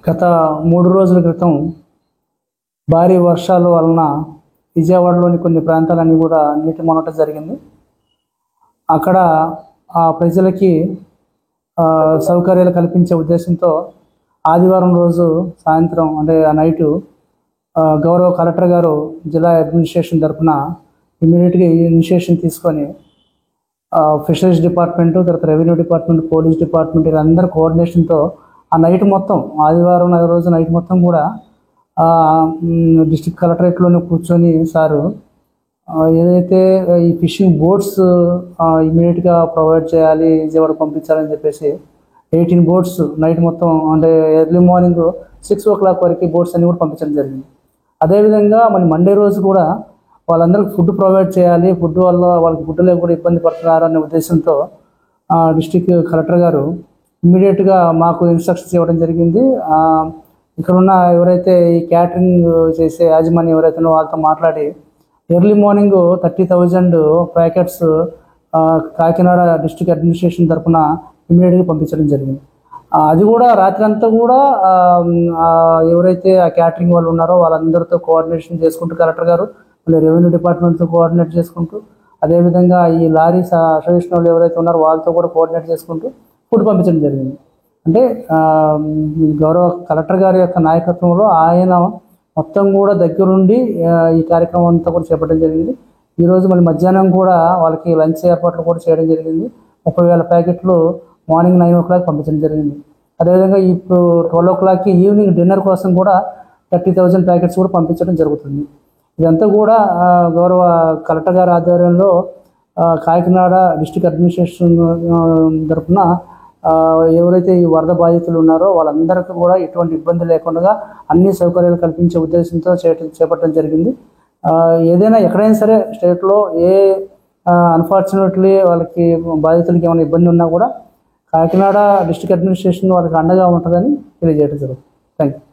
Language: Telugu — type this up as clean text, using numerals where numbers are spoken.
గత 3 రోజుల క్రితం భారీ వర్షాల వలన విజయవాడలోని కొన్ని ప్రాంతాలన్నీ కూడా నీటి మునగటం జరిగింది. అక్కడ ఆ ప్రజలకి సౌకర్యాలు కల్పించే ఉద్దేశంతో ఆదివారం రోజు సాయంత్రం అంటే ఆ నైటు గౌరవ కలెక్టర్ గారు జిల్లా అడ్మినిస్ట్రేషన్ తరఫున ఇమీడియట్గా ఈ ఇనిషియేషన్ తీసుకొని ఫిషరీస్ డిపార్ట్మెంటు, తర్వాత రెవెన్యూ డిపార్ట్మెంట్, పోలీస్ డిపార్ట్మెంట్ వీళ్ళందరూ కోఆర్డినేషన్తో ఆ నైట్ మొత్తం ఆదివారం రోజు నైట్ మొత్తం కూడా డిస్ట్రిక్ట్ కలెక్టరేట్లోనే కూర్చొని సారు ఏదైతే ఈ ఫిషింగ్ బోట్స్ ఇమీడియట్గా ప్రొవైడ్ చేయాలి, విజయవాడ పంపించాలని చెప్పేసి 18 బోట్స్ నైట్ మొత్తం అంటే ఎర్లీ మార్నింగ్ 6 o'clock వరకు బోట్స్ అన్నీ కూడా పంపించడం జరిగింది. అదేవిధంగా మన మండే రోజు కూడా వాళ్ళందరికీ ఫుడ్ ప్రొవైడ్ చేయాలి, ఫుడ్ వల్ల వాళ్ళకి ఫుడ్ లేక కూడా ఇబ్బంది పడుతున్నారు అనే ఉద్దేశంతో డిస్ట్రిక్ట్ కలెక్టర్ గారు ఇమ్మీడియట్గా మాకు ఇన్స్ట్రక్షన్స్ ఇవ్వడం జరిగింది. ఇక్కడున్న ఎవరైతే ఈ క్యాటరింగ్ చేసే యాజమాన్యం ఎవరైతే వాళ్ళతో మాట్లాడి early morning 30,000 packets Kakinada district administration తరఫున ఇమ్మీడియట్గా పంపించడం జరిగింది. అది కూడా రాత్రి అంతా కూడా ఎవరైతే ఆ క్యాటరింగ్ వాళ్ళు ఉన్నారో వాళ్ళందరితో కోఆర్డినేషన్ చేసుకుంటూ కలెక్టర్ గారు మళ్ళీ రెవెన్యూ డిపార్ట్మెంట్తో కోఆర్డినేట్ చేసుకుంటూ అదేవిధంగా ఈ లారీ అసోసియేషన్ వాళ్ళు ఎవరైతే ఉన్నారో వాళ్ళతో కూడా కోఆర్డినేట్ చేసుకుంటూ ఫుడ్ పంపించడం జరిగింది. అంటే గౌరవ కలెక్టర్ గారి యొక్క నాయకత్వంలో ఆయన మొత్తం కూడా దగ్గరుండి ఈ కార్యక్రమం అంతా కూడా చేపట్టడం జరిగింది. ఈరోజు మళ్ళీ మధ్యాహ్నం కూడా వాళ్ళకి లంచ్ ఏర్పాట్లు కూడా చేయడం జరిగింది. 30,000 ప్యాకెట్లు మార్నింగ్ 9 o'clock పంపించడం జరిగింది. అదేవిధంగా ఇప్పుడు 12 o'clockకి ఈవినింగ్ డిన్నర్ కోసం కూడా 30,000 ప్యాకెట్స్ కూడా పంపించడం జరుగుతుంది. ఇదంతా కూడా గౌరవ కలెక్టర్ గారి ఆధ్వర్యంలో కాకినాడ డిస్ట్రిక్ట్ అడ్మినిస్ట్రేషన్ తరఫున ఎవరైతే ఈ వరద బాధితులు ఉన్నారో వాళ్ళందరికీ కూడా ఎటువంటి ఇబ్బంది లేకుండా అన్ని సౌకర్యాలు కల్పించే ఉద్దేశంతో చేపట్టడం జరిగింది. ఏదైనా ఎక్కడైనా సరే స్టేట్లో అన్ఫార్చునేట్లీ వాళ్ళకి బాధితులకి ఏమైనా ఇబ్బంది ఉన్నా కూడా కాకినాడ డిస్ట్రిక్ట్ అడ్మినిస్ట్రేషన్ వాళ్ళకి అండగా ఉంటుందని తెలియజేయడం జరుగుతుంది. Thank you.